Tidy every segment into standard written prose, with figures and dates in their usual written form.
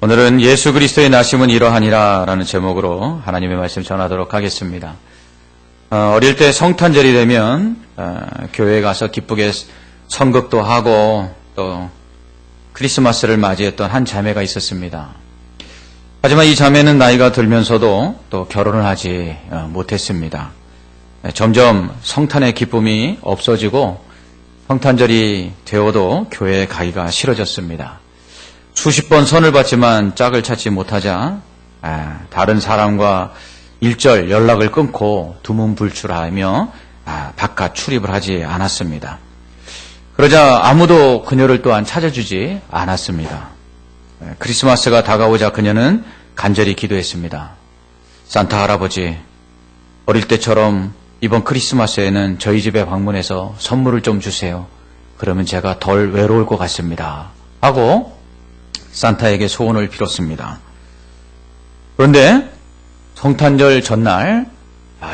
오늘은 예수 그리스도의 나심은 이러하니라 라는 제목으로 하나님의 말씀 전하도록 하겠습니다. 어릴 때 성탄절이 되면 교회에 가서 기쁘게 성극도 하고 또 크리스마스를 맞이했던 한 자매가 있었습니다. 하지만 이 자매는 나이가 들면서도 또 결혼을 하지 못했습니다. 점점 성탄의 기쁨이 없어지고 성탄절이 되어도 교회에 가기가 싫어졌습니다. 수십 번 선을 받지만 짝을 찾지 못하자 다른 사람과 일절 연락을 끊고 두문불출하며 바깥 출입을 하지 않았습니다. 그러자 아무도 그녀를 또한 찾아주지 않았습니다. 크리스마스가 다가오자 그녀는 간절히 기도했습니다. 산타 할아버지, 어릴 때처럼 이번 크리스마스에는 저희 집에 방문해서 선물을 좀 주세요. 그러면 제가 덜 외로울 것 같습니다. 하고 산타에게 소원을 빌었습니다. 그런데 성탄절 전날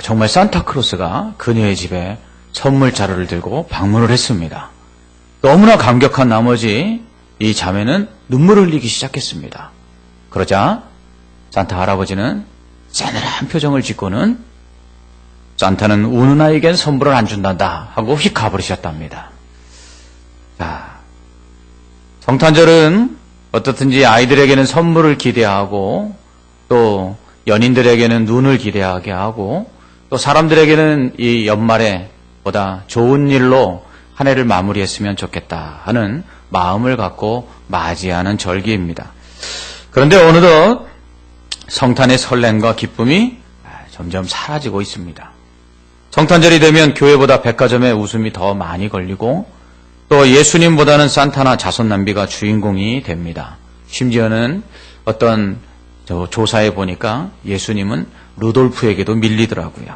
정말 산타크로스가 그녀의 집에 선물 자루를 들고 방문을 했습니다. 너무나 감격한 나머지 이 자매는 눈물을 흘리기 시작했습니다. 그러자 산타 할아버지는 싸늘한 표정을 짓고는 산타는 우는 아이에겐 선물을 안 준단다 하고 휙 가버리셨답니다. 자, 성탄절은 어떻든지 아이들에게는 선물을 기대하고 또 연인들에게는 눈을 기대하게 하고 또 사람들에게는 이 연말에 보다 좋은 일로 한 해를 마무리했으면 좋겠다 하는 마음을 갖고 맞이하는 절기입니다. 그런데 어느덧 성탄의 설렘과 기쁨이 점점 사라지고 있습니다. 성탄절이 되면 교회보다 백화점에 웃음이 더 많이 걸리고 또 예수님보다는 산타나 자선남비가 주인공이 됩니다. 심지어는 어떤 조사에 보니까 예수님은 루돌프에게도 밀리더라고요.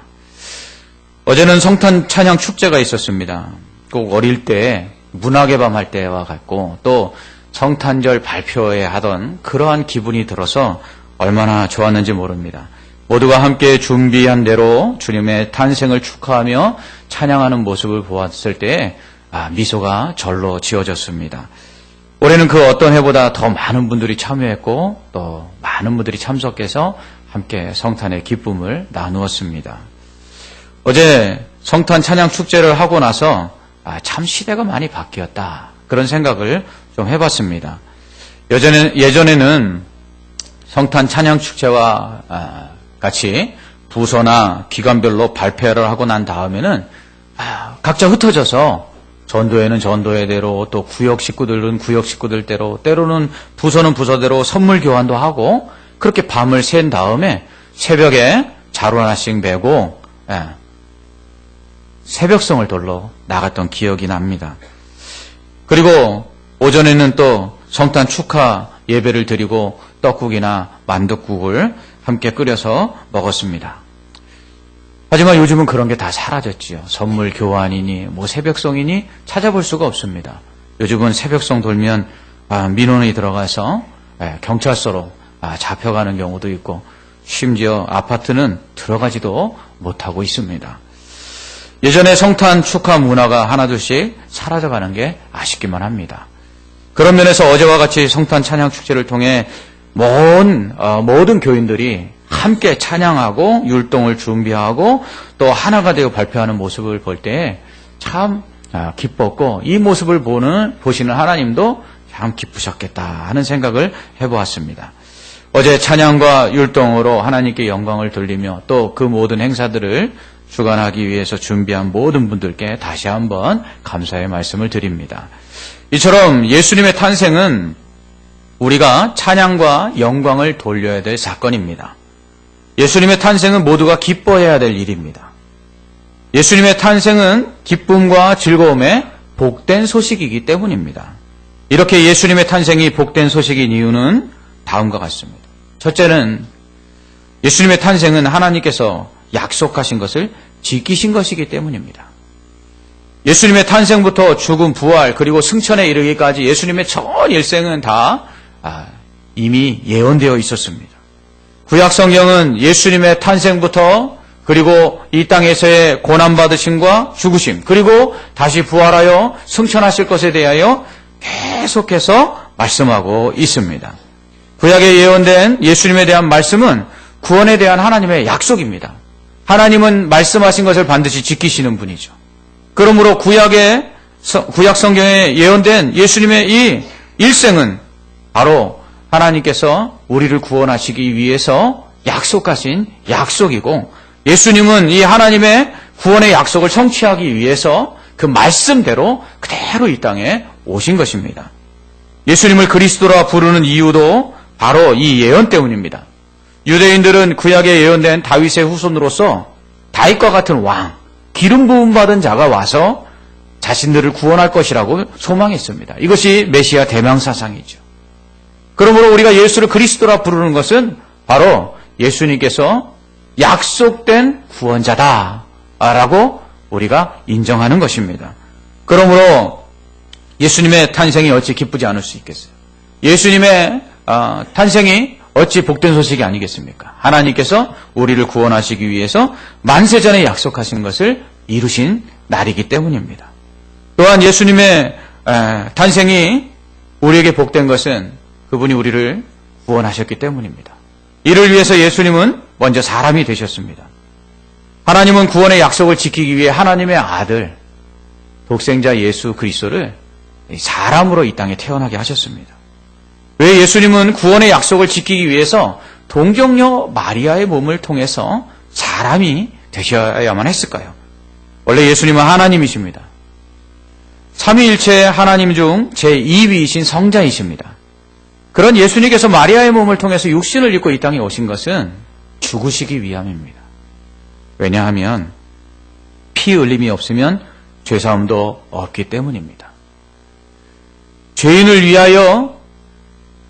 어제는 성탄 찬양 축제가 있었습니다. 꼭 어릴 때 문학의 밤 할 때와 같고 또 성탄절 발표회 하던 그러한 기분이 들어서 얼마나 좋았는지 모릅니다. 모두가 함께 준비한 대로 주님의 탄생을 축하하며 찬양하는 모습을 보았을 때 미소가 절로 지어졌습니다. 올해는 그 어떤 해보다 더 많은 분들이 참여했고 또 많은 분들이 참석해서 함께 성탄의 기쁨을 나누었습니다. 어제 성탄 찬양 축제를 하고 나서 참 시대가 많이 바뀌었다 그런 생각을 좀 해봤습니다. 예전에는 성탄 찬양 축제와 같이 부서나 기관별로 발표를 하고 난 다음에는 각자 흩어져서 전도회는 전도회대로 또 구역 식구들은 구역 식구들대로 때로는 부서는 부서대로 선물 교환도 하고 그렇게 밤을 샌 다음에 새벽에 자루 하나씩 메고 새벽성을 돌러 나갔던 기억이 납니다. 그리고 오전에는 또 성탄 축하 예배를 드리고 떡국이나 만둣국을 함께 끓여서 먹었습니다. 하지만 요즘은 그런 게 다 사라졌지요. 선물 교환이니 새벽성이니 찾아볼 수가 없습니다. 요즘은 새벽성 돌면 민원이 들어가서 경찰서로 잡혀가는 경우도 있고 심지어 아파트는 들어가지도 못하고 있습니다. 예전에 성탄 축하 문화가 하나둘씩 사라져가는 게 아쉽기만 합니다. 그런 면에서 어제와 같이 성탄 찬양 축제를 통해 모든 교인들이 함께 찬양하고 율동을 준비하고 또 하나가 되어 발표하는 모습을 볼 때 참 기뻤고 이 모습을 보시는 하나님도 참 기쁘셨겠다 하는 생각을 해보았습니다. 어제 찬양과 율동으로 하나님께 영광을 돌리며 또 그 모든 행사들을 주관하기 위해서 준비한 모든 분들께 다시 한번 감사의 말씀을 드립니다. 이처럼 예수님의 탄생은 우리가 찬양과 영광을 돌려야 될 사건입니다. 예수님의 탄생은 모두가 기뻐해야 될 일입니다. 예수님의 탄생은 기쁨과 즐거움의 복된 소식이기 때문입니다. 이렇게 예수님의 탄생이 복된 소식인 이유는 다음과 같습니다. 첫째는 예수님의 탄생은 하나님께서 약속하신 것을 지키신 것이기 때문입니다. 예수님의 탄생부터 죽음, 부활, 그리고 승천에 이르기까지 예수님의 전 일생은 다 이미 예언되어 있었습니다. 구약 성경은 예수님의 탄생부터 그리고 이 땅에서의 고난받으심과 죽으심 그리고 다시 부활하여 승천하실 것에 대하여 계속해서 말씀하고 있습니다. 구약에 예언된 예수님에 대한 말씀은 구원에 대한 하나님의 약속입니다. 하나님은 말씀하신 것을 반드시 지키시는 분이죠. 그러므로 구약 성경에 예언된 예수님의 이 일생은 바로 하나님께서 우리를 구원하시기 위해서 약속하신 약속이고, 예수님은 이 하나님의 구원의 약속을 성취하기 위해서 그 말씀대로 그대로 이 땅에 오신 것입니다. 예수님을 그리스도라 부르는 이유도 바로 이 예언 때문입니다. 유대인들은 구약에 예언된 다윗의 후손으로서 다윗과 같은 왕, 기름 부음 받은 자가 와서 자신들을 구원할 것이라고 소망했습니다. 이것이 메시아 대명사상이죠. 그러므로 우리가 예수를 그리스도라 부르는 것은 바로 예수님께서 약속된 구원자다라고 우리가 인정하는 것입니다. 그러므로 예수님의 탄생이 어찌 기쁘지 않을 수 있겠어요? 예수님의 탄생이 어찌 복된 소식이 아니겠습니까? 하나님께서 우리를 구원하시기 위해서 만세전에 약속하신 것을 이루신 날이기 때문입니다. 또한 예수님의 탄생이 우리에게 복된 것은 그분이 우리를 구원하셨기 때문입니다. 이를 위해서 예수님은 먼저 사람이 되셨습니다. 하나님은 구원의 약속을 지키기 위해 하나님의 아들, 독생자 예수 그리스도를 사람으로 이 땅에 태어나게 하셨습니다. 왜 예수님은 구원의 약속을 지키기 위해서 동정녀 마리아의 몸을 통해서 사람이 되셔야만 했을까요? 원래 예수님은 하나님이십니다. 삼위일체 하나님 중 제2위이신 성자이십니다. 그런 예수님께서 마리아의 몸을 통해서 육신을 입고 이 땅에 오신 것은 죽으시기 위함입니다. 왜냐하면 피 흘림이 없으면 죄사함도 없기 때문입니다. 죄인을 위하여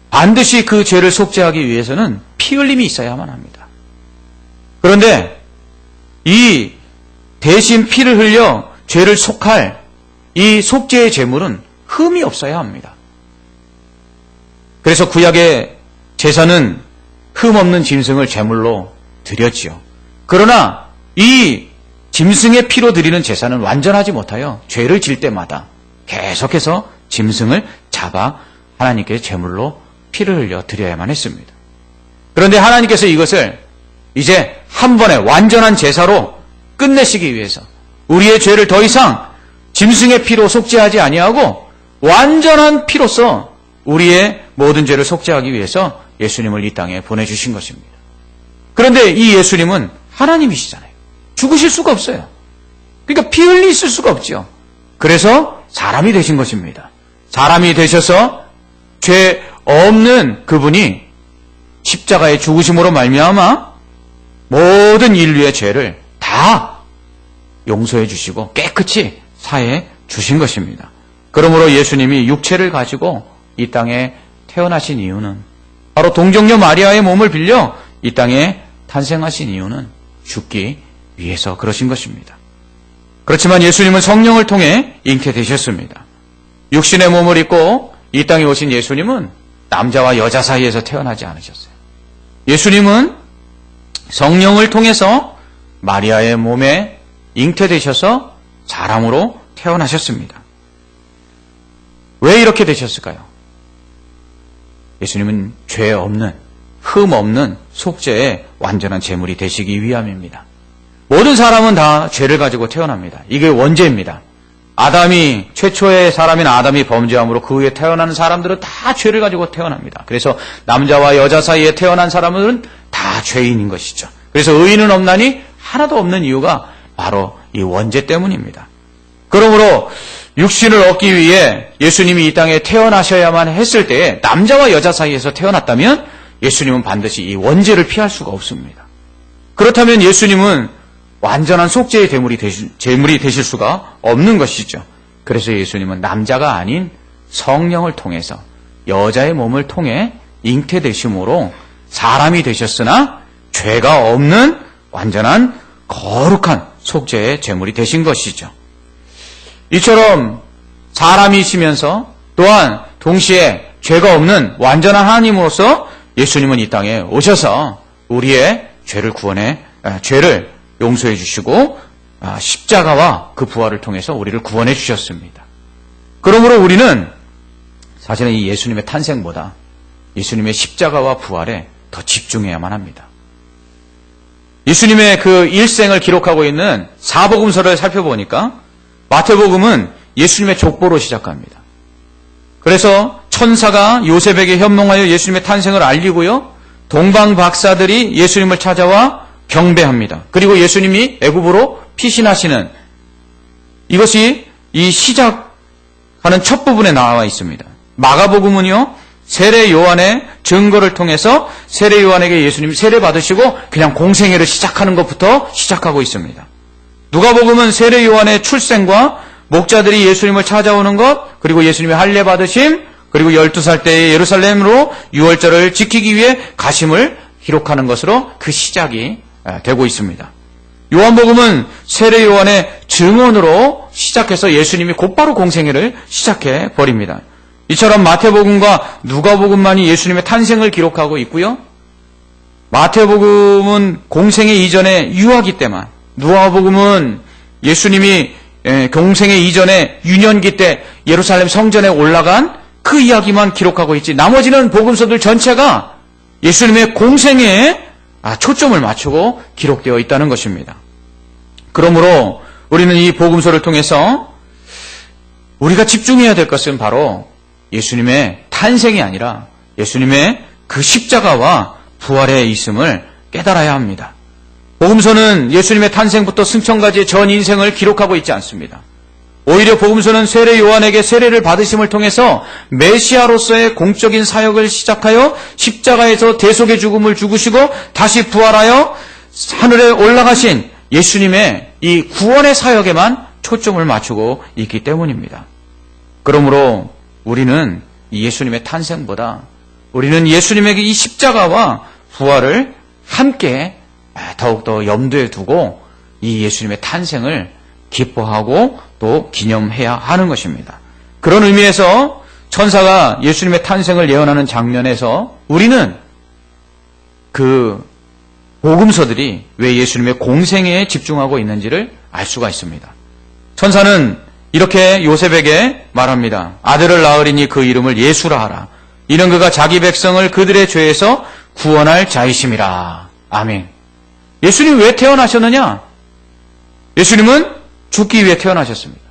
반드시 그 죄를 속죄하기 위해서는 피 흘림이 있어야만 합니다. 그런데 이 대신 피를 흘려 죄를 속할 이 속죄의 제물은 흠이 없어야 합니다. 그래서 구약의 제사는 흠 없는 짐승을 제물로 드렸지요. 그러나 이 짐승의 피로 드리는 제사는 완전하지 못하여 죄를 질 때마다 계속해서 짐승을 잡아 하나님께 제물로 피를 흘려 드려야만 했습니다. 그런데 하나님께서 이것을 이제 한 번에 완전한 제사로 끝내시기 위해서 우리의 죄를 더 이상 짐승의 피로 속죄하지 아니하고 완전한 피로서 우리의 모든 죄를 속죄하기 위해서 예수님을 이 땅에 보내주신 것입니다. 그런데 이 예수님은 하나님이시잖아요. 죽으실 수가 없어요. 그러니까 피 흘릴 수가 없죠. 그래서 사람이 되신 것입니다. 사람이 되셔서 죄 없는 그분이 십자가의 죽으심으로 말미암아 모든 인류의 죄를 다 용서해 주시고 깨끗이 사해 주신 것입니다. 그러므로 예수님이 육체를 가지고 이 땅에 태어나신 이유는 바로 동정녀 마리아의 몸을 빌려 이 땅에 탄생하신 이유는 죽기 위해서 그러신 것입니다. 그렇지만 예수님은 성령을 통해 잉태되셨습니다. 육신의 몸을 입고 이 땅에 오신 예수님은 남자와 여자 사이에서 태어나지 않으셨어요. 예수님은 성령을 통해서 마리아의 몸에 잉태되셔서 사람으로 태어나셨습니다. 왜 이렇게 되셨을까요? 예수님은 죄 없는, 흠 없는 속죄의 완전한 제물이 되시기 위함입니다. 모든 사람은 다 죄를 가지고 태어납니다. 이게 원죄입니다. 아담이, 최초의 사람인 아담이 범죄함으로 그 후에 태어나는 사람들은 다 죄를 가지고 태어납니다. 그래서 남자와 여자 사이에 태어난 사람들은 다 죄인인 것이죠. 그래서 의인은 없나니 하나도 없는 이유가 바로 이 원죄 때문입니다. 그러므로 육신을 얻기 위해 예수님이 이 땅에 태어나셔야만 했을 때에 남자와 여자 사이에서 태어났다면 예수님은 반드시 이 원죄를 피할 수가 없습니다. 그렇다면 예수님은 완전한 속죄의 제물이 되실 수가 없는 것이죠. 그래서 예수님은 남자가 아닌 성령을 통해서 여자의 몸을 통해 잉태되심으로 사람이 되셨으나 죄가 없는 완전한 거룩한 속죄의 제물이 되신 것이죠. 이처럼 사람이시면서 또한 동시에 죄가 없는 완전한 하나님으로서 예수님은 이 땅에 오셔서 우리의 죄를 용서해 주시고 십자가와 그 부활을 통해서 우리를 구원해 주셨습니다. 그러므로 우리는 사실은 이 예수님의 탄생보다 예수님의 십자가와 부활에 더 집중해야만 합니다. 예수님의 그 일생을 기록하고 있는 사복음서를 살펴보니까 마태복음은 예수님의 족보로 시작합니다. 그래서 천사가 요셉에게 현몽하여 예수님의 탄생을 알리고요. 동방 박사들이 예수님을 찾아와 경배합니다. 그리고 예수님이 애굽으로 피신하시는 이것이 이 시작하는 첫 부분에 나와 있습니다. 마가복음은요. 세례 요한의 증거를 통해서 세례 요한에게 예수님이 세례 받으시고 그냥 공생애를 시작하는 것부터 시작하고 있습니다. 누가복음은 세례 요한의 출생과 목자들이 예수님을 찾아오는 것, 그리고 예수님의 할례 받으심, 그리고 12살 때에 예루살렘으로 유월절을 지키기 위해 가심을 기록하는 것으로 그 시작이 되고 있습니다. 요한복음은 세례 요한의 증언으로 시작해서 예수님이 곧바로 공생애를 시작해 버립니다. 이처럼 마태복음과 누가복음만이 예수님의 탄생을 기록하고 있고요. 마태복음은 공생애 이전에 유아기 때만, 누가복음은 예수님이 공생애 이전에 유년기 때 예루살렘 성전에 올라간 그 이야기만 기록하고 있지, 나머지는 복음서들 전체가 예수님의 공생애에 초점을 맞추고 기록되어 있다는 것입니다. 그러므로 우리는 이 복음서를 통해서 우리가 집중해야 될 것은 바로 예수님의 탄생이 아니라 예수님의 그 십자가와 부활에 있음을 깨달아야 합니다. 복음서는 예수님의 탄생부터 승천까지의 전 인생을 기록하고 있지 않습니다. 오히려 복음서는 세례 요한에게 세례를 받으심을 통해서 메시아로서의 공적인 사역을 시작하여 십자가에서 대속의 죽음을 죽으시고 다시 부활하여 하늘에 올라가신 예수님의 이 구원의 사역에만 초점을 맞추고 있기 때문입니다. 그러므로 우리는 예수님의 탄생보다 우리는 예수님에게 이 십자가와 부활을 함께 더욱더 염두에 두고 이 예수님의 탄생을 기뻐하고 또 기념해야 하는 것입니다. 그런 의미에서 천사가 예수님의 탄생을 예언하는 장면에서 우리는 그 복음서들이 왜 예수님의 공생애에 집중하고 있는지를 알 수가 있습니다. 천사는 이렇게 요셉에게 말합니다. 아들을 낳으리니 그 이름을 예수라 하라. 이는 그가 자기 백성을 그들의 죄에서 구원할 자이심이라. 아멘. 예수님 왜 태어나셨느냐? 예수님은 죽기 위해 태어나셨습니다.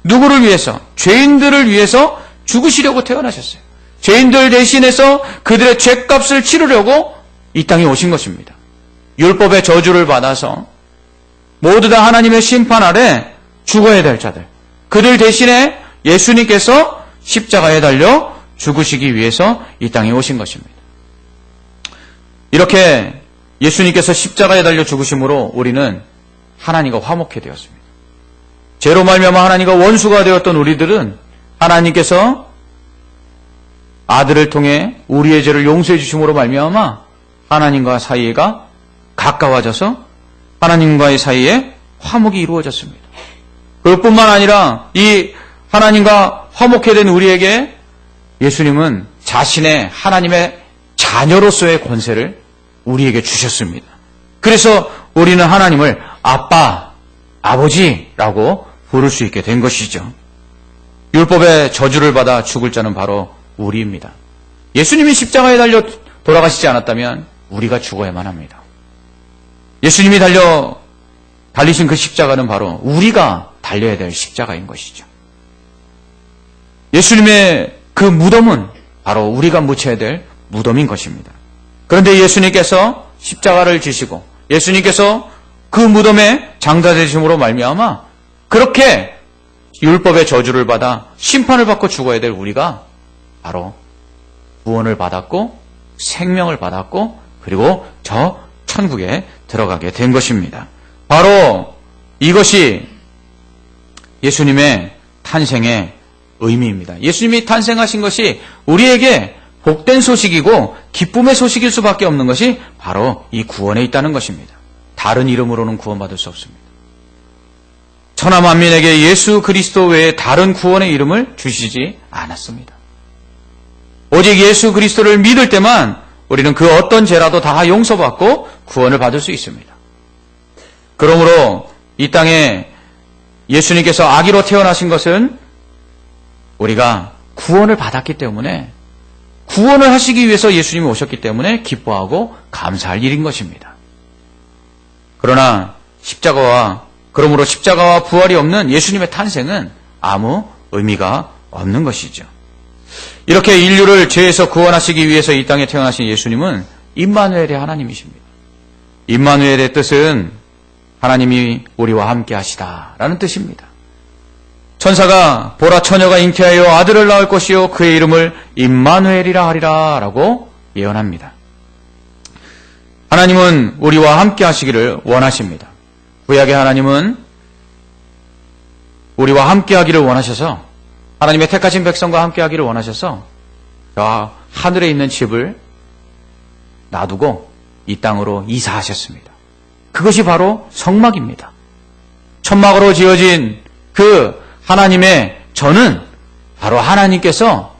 누구를 위해서? 죄인들을 위해서 죽으시려고 태어나셨어요. 죄인들 대신해서 그들의 죄값을 치르려고 이 땅에 오신 것입니다. 율법의 저주를 받아서 모두 다 하나님의 심판 아래 죽어야 될 자들, 그들 대신에 예수님께서 십자가에 달려 죽으시기 위해서 이 땅에 오신 것입니다. 이렇게 예수님께서 십자가에 달려 죽으심으로 우리는 하나님과 화목해 되었습니다. 죄로 말미암아 하나님과 원수가 되었던 우리들은 하나님께서 아들을 통해 우리의 죄를 용서해 주심으로 말미암아 하나님과 사이가 가까워져서 하나님과의 사이에 화목이 이루어졌습니다. 그뿐만 아니라 이 하나님과 화목해 된 우리에게 예수님은 자신의 하나님의 자녀로서의 권세를 우리에게 주셨습니다. 그래서 우리는 하나님을 아빠, 아버지라고 부를 수 있게 된 것이죠. 율법의 저주를 받아 죽을 자는 바로 우리입니다. 예수님이 십자가에 달려 돌아가시지 않았다면 우리가 죽어야만 합니다. 예수님이 달리신 그 십자가는 바로 우리가 달려야 될 십자가인 것이죠. 예수님의 그 무덤은 바로 우리가 묻혀야 될 무덤인 것입니다. 그런데 예수님께서 십자가를 지시고 예수님께서 그 무덤에 장사되심으로 말미암아 그렇게 율법의 저주를 받아 심판을 받고 죽어야 될 우리가 바로 구원을 받았고 생명을 받았고 그리고 저 천국에 들어가게 된 것입니다. 바로 이것이 예수님의 탄생의 의미입니다. 예수님이 탄생하신 것이 우리에게 복된 소식이고 기쁨의 소식일 수밖에 없는 것이 바로 이 구원에 있다는 것입니다. 다른 이름으로는 구원받을 수 없습니다. 천하 만민에게 예수 그리스도 외에 다른 구원의 이름을 주시지 않았습니다. 오직 예수 그리스도를 믿을 때만 우리는 그 어떤 죄라도 다 용서받고 구원을 받을 수 있습니다. 그러므로 이 땅에 예수님께서 아기로 태어나신 것은 우리가 구원을 받았기 때문에 구원을 하시기 위해서 예수님이 오셨기 때문에 기뻐하고 감사할 일인 것입니다. 그러나 그러므로 십자가와 부활이 없는 예수님의 탄생은 아무 의미가 없는 것이죠. 이렇게 인류를 죄에서 구원하시기 위해서 이 땅에 태어나신 예수님은 임마누엘의 하나님이십니다. 임마누엘의 뜻은 하나님이 우리와 함께 하시다라는 뜻입니다. 천사가 보라 처녀가 잉태하여 아들을 낳을 것이요 그의 이름을 임마누엘이라 하리라 라고 예언합니다. 하나님은 우리와 함께 하시기를 원하십니다. 구약의 하나님은 우리와 함께 하기를 원하셔서 하나님의 택하신 백성과 함께 하기를 원하셔서 저 하늘에 있는 집을 놔두고 이 땅으로 이사하셨습니다. 그것이 바로 성막입니다. 천막으로 지어진 그 하나님의 전은 바로 하나님께서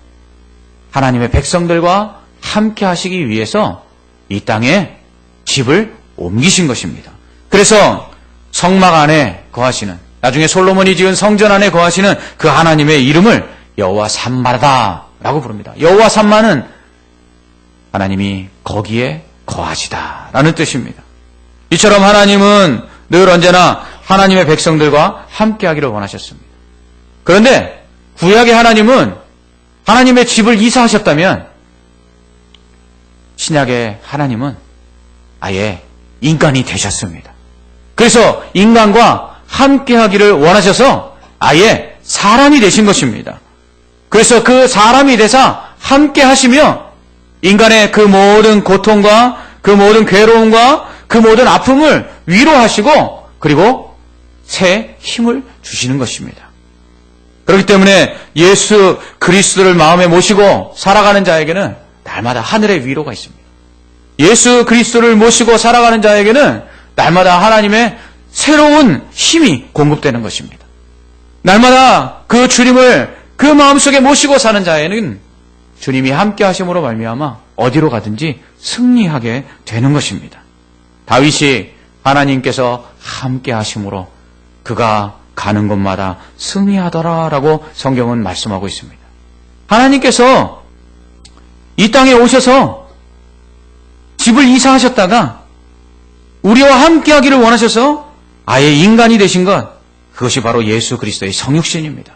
하나님의 백성들과 함께 하시기 위해서 이 땅에 집을 옮기신 것입니다. 그래서 성막 안에 거하시는, 나중에 솔로몬이 지은 성전 안에 거하시는 그 하나님의 이름을 여호와 삼마다라고 부릅니다. 여호와 삼마는 하나님이 거기에 거하시다라는 뜻입니다. 이처럼 하나님은 늘 언제나 하나님의 백성들과 함께 하기를 원하셨습니다. 그런데 구약의 하나님은 하나님의 집을 이사하셨다면 신약의 하나님은 아예 인간이 되셨습니다. 그래서 인간과 함께 하기를 원하셔서 아예 사람이 되신 것입니다. 그래서 그 사람이 되사 함께 하시며 인간의 그 모든 고통과 그 모든 괴로움과 그 모든 아픔을 위로하시고 그리고 새 힘을 주시는 것입니다. 그렇기 때문에 예수 그리스도를 마음에 모시고 살아가는 자에게는 날마다 하늘의 위로가 있습니다. 예수 그리스도를 모시고 살아가는 자에게는 날마다 하나님의 새로운 힘이 공급되는 것입니다. 날마다 그 주님을 그 마음속에 모시고 사는 자에는 주님이 함께 하심으로 말미암아 어디로 가든지 승리하게 되는 것입니다. 다윗이 하나님께서 함께 하심으로 그가 가는 곳마다 승리하더라라고 성경은 말씀하고 있습니다. 하나님께서 이 땅에 오셔서 집을 이사하셨다가 우리와 함께 하기를 원하셔서 아예 인간이 되신 것, 그것이 바로 예수 그리스도의 성육신입니다.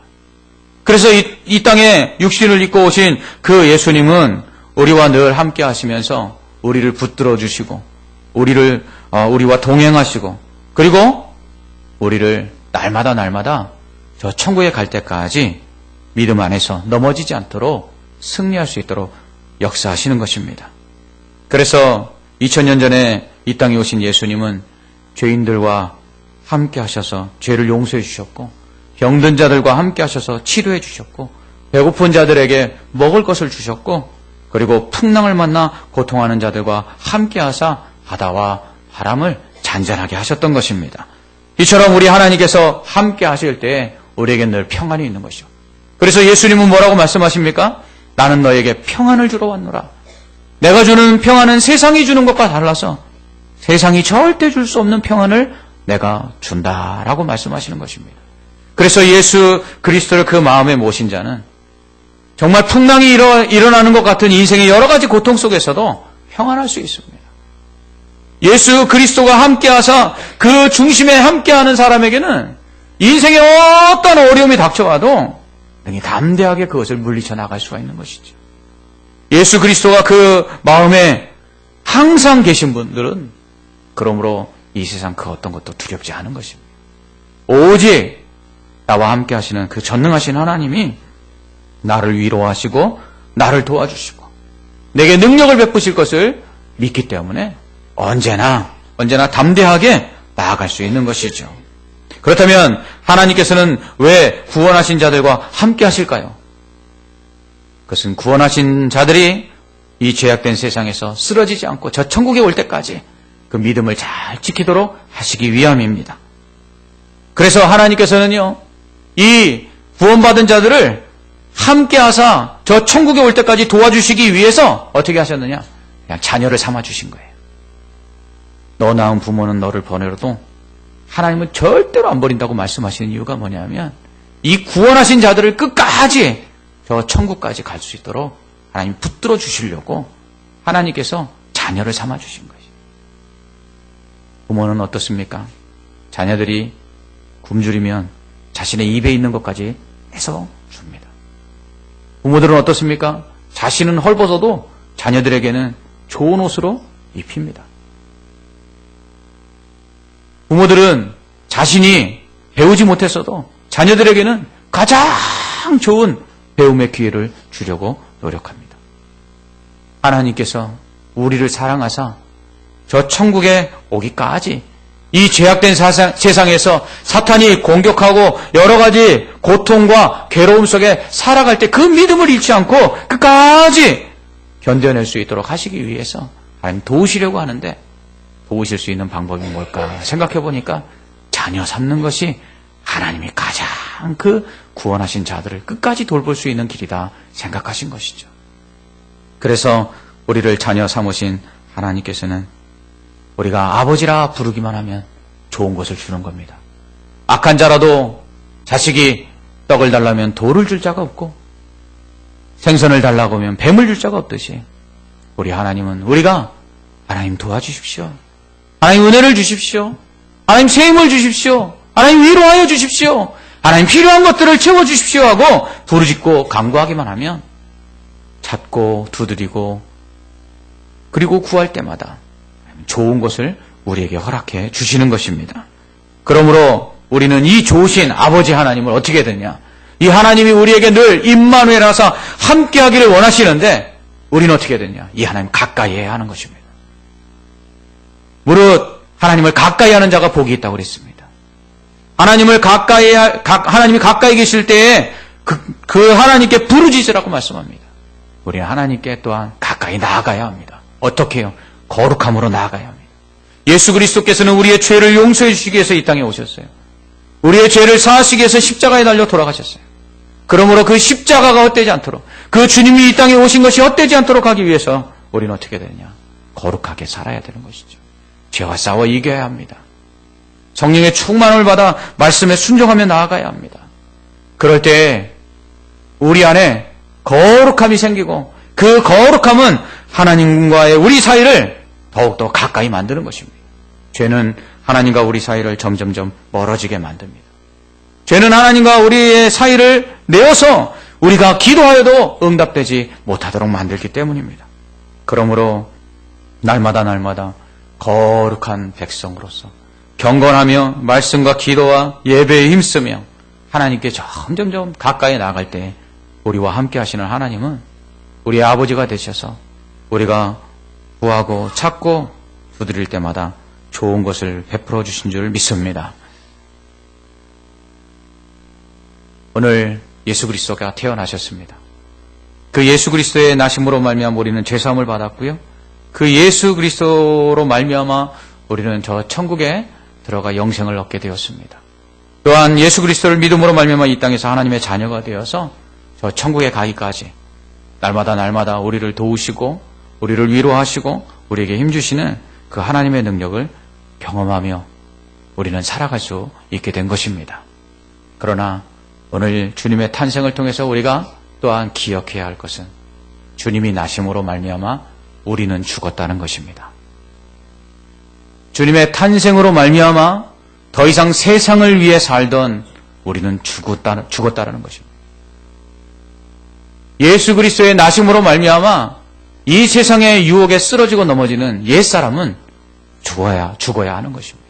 그래서 이 땅에 육신을 입고 오신 그 예수님은 우리와 늘 함께 하시면서 우리를 붙들어 주시고 우리와 동행하시고 그리고 우리를 날마다 저 천국에 갈 때까지 믿음 안에서 넘어지지 않도록 승리할 수 있도록 역사하시는 것입니다. 그래서 2000년 전에 이 땅에 오신 예수님은 죄인들과 함께 하셔서 죄를 용서해 주셨고 병든 자들과 함께 하셔서 치료해 주셨고 배고픈 자들에게 먹을 것을 주셨고 그리고 풍랑을 만나 고통하는 자들과 함께 하사 바다와 바람을 잔잔하게 하셨던 것입니다. 이처럼 우리 하나님께서 함께 하실 때 우리에게 늘 평안이 있는 것이죠. 그래서 예수님은 뭐라고 말씀하십니까? 나는 너에게 평안을 주러 왔노라. 내가 주는 평안은 세상이 주는 것과 달라서 세상이 절대 줄 수 없는 평안을 내가 준다라고 말씀하시는 것입니다. 그래서 예수 그리스도를 그 마음에 모신 자는 정말 풍랑이 일어나는 것 같은 인생의 여러 가지 고통 속에서도 평안할 수 있습니다. 예수 그리스도가 함께하사 그 중심에 함께하는 사람에게는 인생의 어떤 어려움이 닥쳐와도 능히 담대하게 그것을 물리쳐 나갈 수가 있는 것이죠. 예수 그리스도가 그 마음에 항상 계신 분들은 그러므로 이 세상 그 어떤 것도 두렵지 않은 것입니다. 오직 나와 함께 하시는 그 전능하신 하나님이 나를 위로하시고 나를 도와주시고 내게 능력을 베푸실 것을 믿기 때문에 언제나 담대하게 나아갈 수 있는 것이죠. 그렇다면 하나님께서는 왜 구원하신 자들과 함께 하실까요? 그것은 구원하신 자들이 이 죄악된 세상에서 쓰러지지 않고 저 천국에 올 때까지 그 믿음을 잘 지키도록 하시기 위함입니다. 그래서 하나님께서는요, 이 구원받은 자들을 함께 하사 저 천국에 올 때까지 도와주시기 위해서 어떻게 하셨느냐? 그냥 자녀를 삼아주신 거예요. 너 낳은 부모는 너를 보내려도 하나님은 절대로 안 버린다고 말씀하시는 이유가 뭐냐면 이 구원하신 자들을 끝까지 저 천국까지 갈 수 있도록 하나님 붙들어 주시려고 하나님께서 자녀를 삼아 주신 것이에요. 부모는 어떻습니까? 자녀들이 굶주리면 자신의 입에 있는 것까지 해서 줍니다. 부모들은 어떻습니까? 자신은 헐벗어도 자녀들에게는 좋은 옷으로 입힙니다. 부모들은 자신이 배우지 못했어도 자녀들에게는 가장 좋은 배움의 기회를 주려고 노력합니다. 하나님께서 우리를 사랑하사 저 천국에 오기까지 이 죄악된 세상에서 사탄이 공격하고 여러 가지 고통과 괴로움 속에 살아갈 때 그 믿음을 잃지 않고 끝까지 견뎌낼 수 있도록 하시기 위해서 하나님 도우시려고 하는데 도우실 수 있는 방법이 뭘까 생각해 보니까 자녀 삼는 것이 하나님이 가장 그 구원하신 자들을 끝까지 돌볼 수 있는 길이다 생각하신 것이죠. 그래서 우리를 자녀 삼으신 하나님께서는 우리가 아버지라 부르기만 하면 좋은 것을 주는 겁니다. 악한 자라도 자식이 떡을 달라면 돌을 줄 자가 없고 생선을 달라고 하면 뱀을 줄 자가 없듯이 우리 하나님은 우리가 하나님 도와주십시오. 하나님 은혜를 주십시오. 하나님 새 힘을 주십시오. 하나님 위로하여 주십시오. 하나님 필요한 것들을 채워주십시오 하고 부르짖고 간구하기만 하면 찾고 두드리고 그리고 구할 때마다 좋은 것을 우리에게 허락해 주시는 것입니다. 그러므로 우리는 이 좋으신 아버지 하나님을 어떻게 해야 되냐? 이 하나님이 우리에게 늘 임마누엘 하사 함께하기를 원하시는데 우리는 어떻게 해야 되냐? 이 하나님 가까이 해야 하는 것입니다. 무릇 하나님을 가까이 하는 자가 복이 있다고 그랬습니다. 하나님이 가까이 계실 때에 그 하나님께 부르짖으라고 말씀합니다. 우리는 하나님께 또한 가까이 나아가야 합니다. 어떻게 해요? 거룩함으로 나아가야 합니다. 예수 그리스도께서는 우리의 죄를 용서해 주시기 위해서 이 땅에 오셨어요. 우리의 죄를 사하시기 위해서 십자가에 달려 돌아가셨어요. 그러므로 그 십자가가 헛되지 않도록 그 주님이 이 땅에 오신 것이 헛되지 않도록 하기 위해서 우리는 어떻게 되느냐? 거룩하게 살아야 되는 것이죠. 죄와 싸워 이겨야 합니다. 성령의 충만을 받아 말씀에 순종하며 나아가야 합니다. 그럴 때 우리 안에 거룩함이 생기고 그 거룩함은 하나님과의 우리 사이를 더욱더 가까이 만드는 것입니다. 죄는 하나님과 우리 사이를 점점점 멀어지게 만듭니다. 죄는 하나님과 우리의 사이를 내어서 우리가 기도하여도 응답되지 못하도록 만들기 때문입니다. 그러므로 날마다 거룩한 백성으로서 경건하며 말씀과 기도와 예배에 힘쓰며 하나님께 점점점 가까이 나아갈 때 우리와 함께 하시는 하나님은 우리의 아버지가 되셔서 우리가 구하고 찾고 두드릴 때마다 좋은 것을 베풀어 주신 줄 믿습니다. 오늘 예수 그리스도가 태어나셨습니다. 그 예수 그리스도의 나심으로 말미암아 우리는 죄사함을 받았고요. 그 예수 그리스도로 말미암아 우리는 저 천국에 들어가 영생을 얻게 되었습니다. 또한 예수 그리스도를 믿음으로 말미암아 이 땅에서 하나님의 자녀가 되어서 저 천국에 가기까지 날마다 우리를 도우시고 우리를 위로하시고 우리에게 힘주시는 그 하나님의 능력을 경험하며 우리는 살아갈 수 있게 된 것입니다. 그러나 오늘 주님의 탄생을 통해서 우리가 또한 기억해야 할 것은 주님이 나심으로 말미암아 우리는 죽었다는 것입니다. 주님의 탄생으로 말미암아 더 이상 세상을 위해 살던 우리는 죽었다는 것입니다. 예수 그리스도의 나심으로 말미암아 이 세상의 유혹에 쓰러지고 넘어지는 옛사람은 죽어야 하는 것입니다.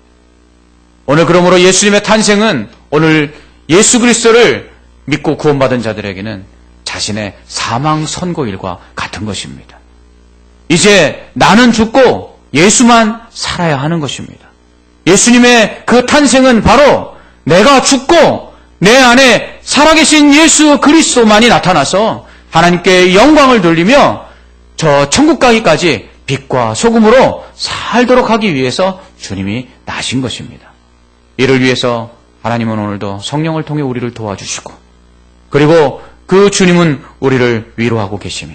오늘 그러므로 예수님의 탄생은 오늘 예수 그리스도를 믿고 구원받은 자들에게는 자신의 사망 선고일과 같은 것입니다. 이제 나는 죽고 예수만 살아야 하는 것입니다. 예수님의 그 탄생은 바로 내가 죽고 내 안에 살아계신 예수 그리스도만이 나타나서 하나님께 영광을 돌리며 저 천국 가기까지 빛과 소금으로 살도록 하기 위해서 주님이 나신 것입니다. 이를 위해서 하나님은 오늘도 성령을 통해 우리를 도와주시고 그리고 그 주님은 우리를 위로하고 계시며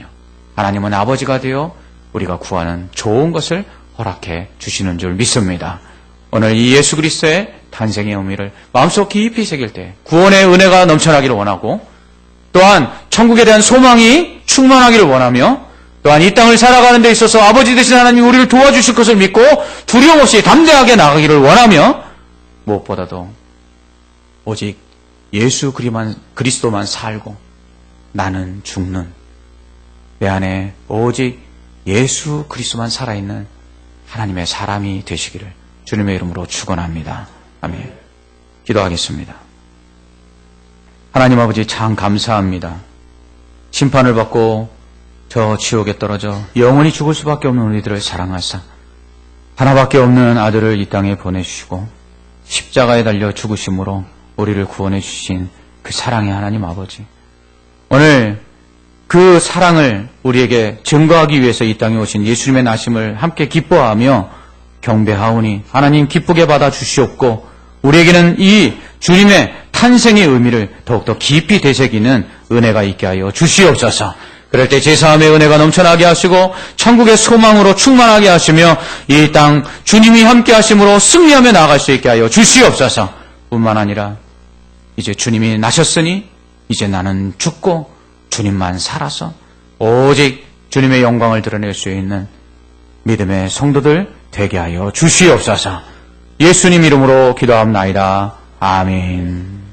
하나님은 아버지가 되어 우리가 구하는 좋은 것을 허락해 주시는 줄 믿습니다. 오늘 이 예수 그리스도의 탄생의 의미를 마음속 깊이 새길 때 구원의 은혜가 넘쳐나기를 원하고 또한 천국에 대한 소망이 충만하기를 원하며 또한 이 땅을 살아가는 데 있어서 아버지 되신 하나님이 우리를 도와주실 것을 믿고 두려움 없이 담대하게 나가기를 원하며 무엇보다도 오직 예수 그리스도만 살고 나는 죽는 내 안에 오직 예수 그리스도만 살아있는 하나님의 사람이 되시기를 주님의 이름으로 축원합니다. 아멘. 기도하겠습니다. 하나님 아버지 참 감사합니다. 심판을 받고 저 지옥에 떨어져 영원히 죽을 수밖에 없는 우리들을 사랑하사 하나밖에 없는 아들을 이 땅에 보내주시고 십자가에 달려 죽으심으로 우리를 구원해 주신 그 사랑의 하나님 아버지, 오늘 그 사랑을 우리에게 증거하기 위해서 이 땅에 오신 예수님의 나심을 함께 기뻐하며 경배하오니 하나님 기쁘게 받아 주시옵고 우리에게는 이 주님의 탄생의 의미를 더욱더 깊이 되새기는 은혜가 있게 하여 주시옵소서. 그럴 때 제사함의 은혜가 넘쳐나게 하시고 천국의 소망으로 충만하게 하시며 이 땅 주님이 함께 하심으로 승리하며 나아갈 수 있게 하여 주시옵소서. 뿐만 아니라 이제 주님이 나셨으니 이제 나는 죽고 주님만 살아서 오직 주님의 영광을 드러낼 수 있는 믿음의 성도들 되게 하여 주시옵소서. 예수님 이름으로 기도합나이다. 아멘.